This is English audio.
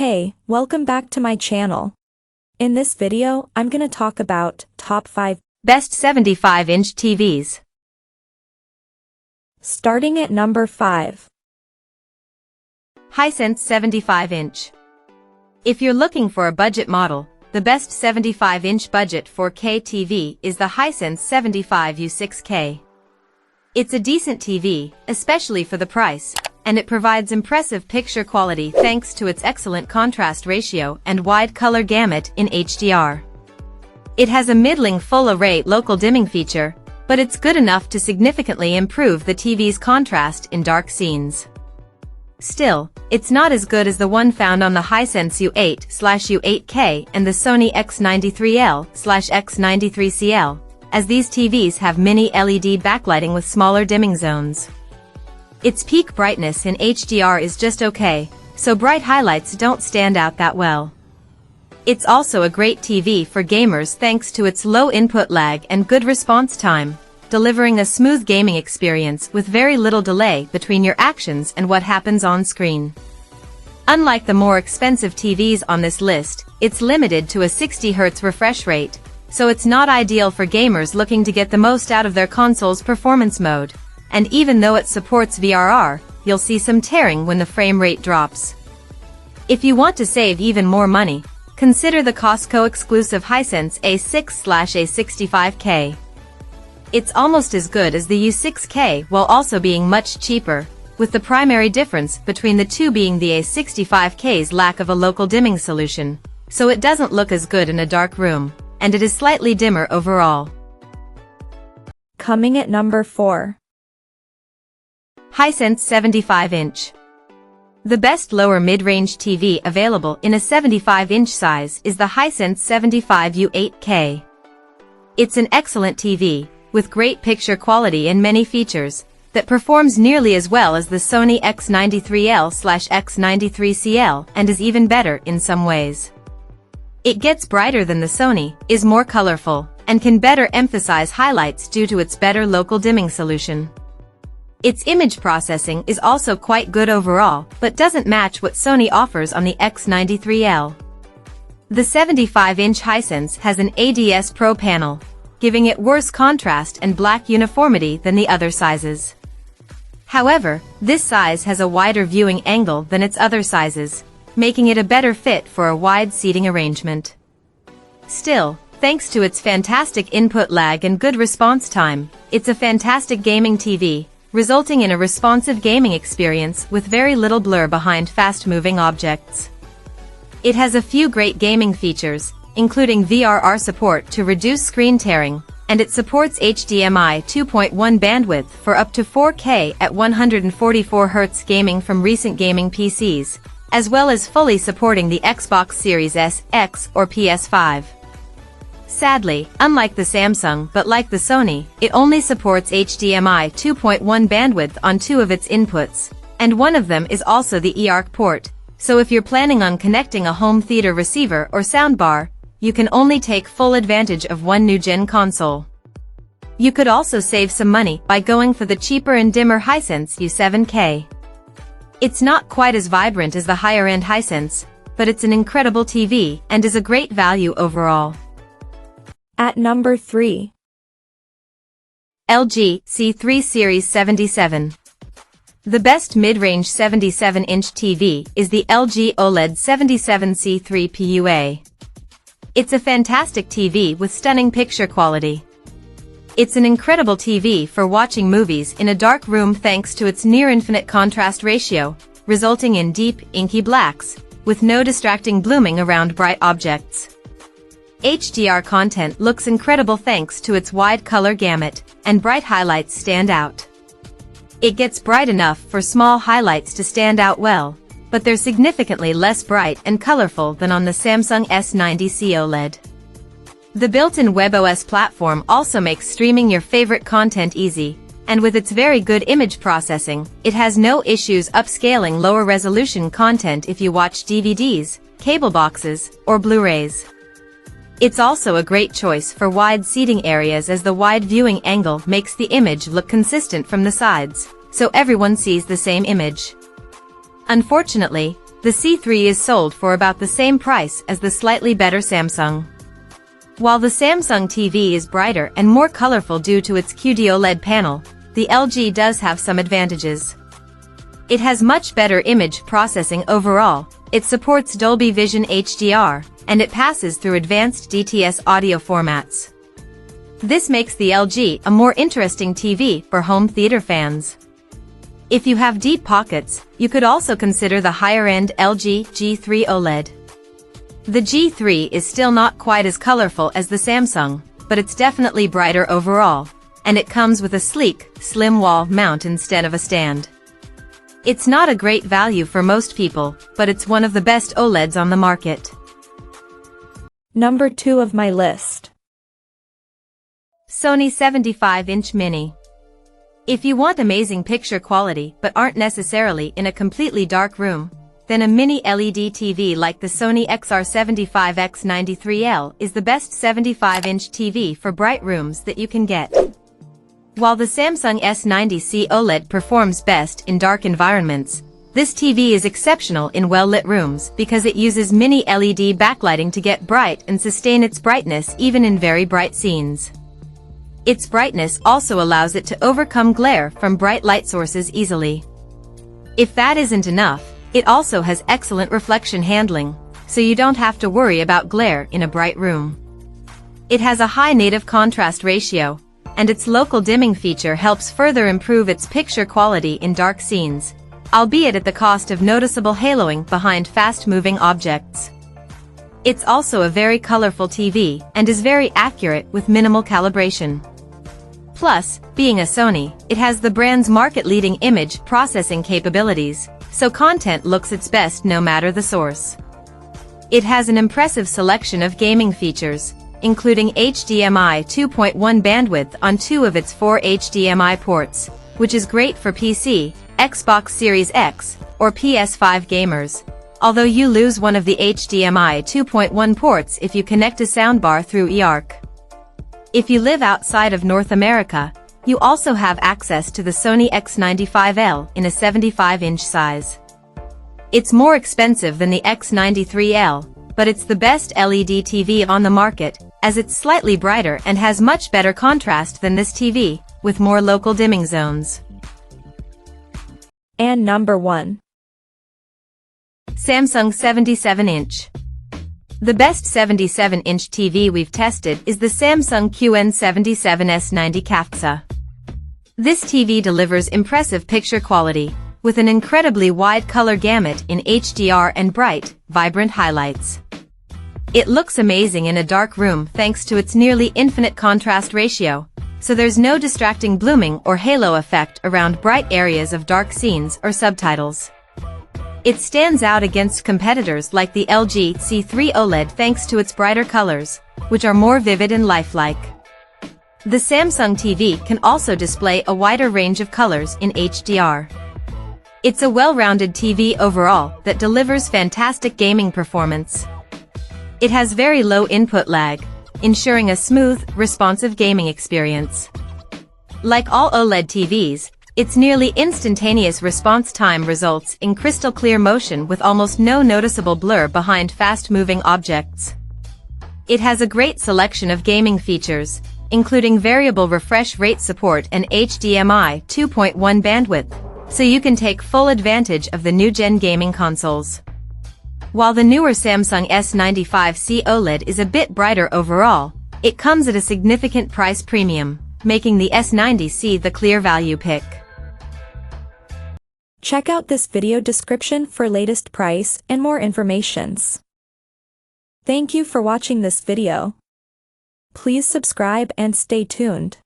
Hey, welcome back to my channel. In this video, I'm gonna talk about top 5 best 75-inch TVs. Starting at number 5. Hisense 75-inch. If you're looking for a budget model, the best 75-inch budget 4K TV is the Hisense 75U6K. It's a decent TV, especially for the price, and it provides impressive picture quality thanks to its excellent contrast ratio and wide color gamut in HDR. It has a middling full-array local dimming feature, but it's good enough to significantly improve the TV's contrast in dark scenes. Still, it's not as good as the one found on the Hisense U8/U8K and the Sony X93L/X93CL, as these TVs have mini LED backlighting with smaller dimming zones. Its peak brightness in HDR is just okay, so bright highlights don't stand out that well. It's also a great TV for gamers thanks to its low input lag and good response time, delivering a smooth gaming experience with very little delay between your actions and what happens on screen. Unlike the more expensive TVs on this list, it's limited to a 60 Hz refresh rate, so it's not ideal for gamers looking to get the most out of their console's performance mode. And even though it supports VRR, you'll see some tearing when the frame rate drops. If you want to save even more money, consider the Costco-exclusive Hisense A6/A65K. It's almost as good as the U6K while also being much cheaper, with the primary difference between the two being the A65K's lack of a local dimming solution, so it doesn't look as good in a dark room, and it is slightly dimmer overall. Coming at number 4. Hisense 75-inch. The best lower mid-range TV available in a 75-inch size is the Hisense 75U8K. It's an excellent TV, with great picture quality and many features, that performs nearly as well as the Sony X93L/X93CL and is even better in some ways. It gets brighter than the Sony, is more colorful, and can better emphasize highlights due to its better local dimming solution. Its image processing is also quite good overall, but doesn't match what Sony offers on the X93L. The 75-inch Hisense has an ADS Pro panel, giving it worse contrast and black uniformity than the other sizes. However, this size has a wider viewing angle than its other sizes, making it a better fit for a wide seating arrangement. Still, thanks to its fantastic input lag and good response time, it's a fantastic gaming TV, resulting in a responsive gaming experience with very little blur behind fast-moving objects. It has a few great gaming features, including VRR support to reduce screen tearing, and it supports HDMI 2.1 bandwidth for up to 4K at 144 Hz gaming from recent gaming PCs, as well as fully supporting the Xbox Series S, X, or PS5. Sadly, unlike the Samsung but like the Sony, it only supports HDMI 2.1 bandwidth on 2 of its inputs, and one of them is also the eARC port, so if you're planning on connecting a home theater receiver or soundbar, you can only take full advantage of one new-gen console. You could also save some money by going for the cheaper and dimmer Hisense U7K. It's not quite as vibrant as the higher-end Hisense, but it's an incredible TV and is a great value overall. At number 3. LG C3 Series 77. The best mid-range 77-inch TV is the LG OLED 77C3 PUA. It's a fantastic TV with stunning picture quality. It's an incredible TV for watching movies in a dark room thanks to its near-infinite contrast ratio, resulting in deep, inky blacks, with no distracting blooming around bright objects. HDR content looks incredible thanks to its wide color gamut, and bright highlights stand out. It gets bright enough for small highlights to stand out well, but they're significantly less bright and colorful than on the Samsung S90C OLED. The built-in WebOS platform also makes streaming your favorite content easy, and with its very good image processing, it has no issues upscaling lower resolution content if you watch DVDs, cable boxes, or Blu-rays. It's also a great choice for wide seating areas as the wide viewing angle makes the image look consistent from the sides, so everyone sees the same image. Unfortunately, The C3 is sold for about the same price as the slightly better Samsung. While the Samsung TV is brighter and more colorful due to its QD-OLED panel, the LG does have some advantages. It has much better image processing overall, it supports Dolby Vision HDR, and it passes through advanced DTS audio formats. This makes the LG a more interesting TV for home theater fans. If you have deep pockets, you could also consider the higher-end LG G3 OLED. The G3 is still not quite as colorful as the Samsung, but it's definitely brighter overall, and it comes with a sleek, slim wall mount instead of a stand. It's not a great value for most people, but it's one of the best OLEDs on the market. Number 2 of my list. Sony 75-inch Mini. If you want amazing picture quality but aren't necessarily in a completely dark room, then a mini LED TV like the Sony XR75X93L is the best 75-inch TV for bright rooms that you can get. While the Samsung S90C OLED performs best in dark environments, this TV is exceptional in well-lit rooms because it uses mini LED backlighting to get bright and sustain its brightness even in very bright scenes. Its brightness also allows it to overcome glare from bright light sources easily. If that isn't enough, it also has excellent reflection handling, so you don't have to worry about glare in a bright room. It has a high native contrast ratio, and its local dimming feature helps further improve its picture quality in dark scenes, albeit at the cost of noticeable haloing behind fast-moving objects. It's also a very colorful TV and is very accurate with minimal calibration. Plus, being a Sony, it has the brand's market-leading image processing capabilities, so content looks its best no matter the source. It has an impressive selection of gaming features, including HDMI 2.1 bandwidth on 2 of its 4 HDMI ports, which is great for PC, Xbox Series X, or PS5 gamers, although you lose one of the HDMI 2.1 ports if you connect a soundbar through eARC. If you live outside of North America, you also have access to the Sony X95L in a 75-inch size. It's more expensive than the X93L, but it's the best LED TV on the market, as it's slightly brighter and has much better contrast than this TV, with more local dimming zones. And number 1. Samsung 77-inch. The best 77-inch TV we've tested is the Samsung QN77S90 CAFXA. This TV delivers impressive picture quality, with an incredibly wide color gamut in HDR and bright, vibrant highlights. It looks amazing in a dark room thanks to its nearly infinite contrast ratio, so there's no distracting blooming or halo effect around bright areas of dark scenes or subtitles. It stands out against competitors like the LG C3 OLED thanks to its brighter colors, which are more vivid and lifelike. The Samsung TV can also display a wider range of colors in HDR. It's a well-rounded TV overall that delivers fantastic gaming performance. It has very low input lag, ensuring a smooth, responsive gaming experience. Like all OLED TVs, its nearly instantaneous response time results in crystal clear motion with almost no noticeable blur behind fast-moving objects. It has a great selection of gaming features, including variable refresh rate support and HDMI 2.1 bandwidth, so you can take full advantage of the new-gen gaming consoles. While the newer Samsung S95C OLED is a bit brighter overall, it comes at a significant price premium, making the S90C the clear value pick. Check out this video description for latest price and more informations. Thank you for watching this video. Please subscribe and stay tuned.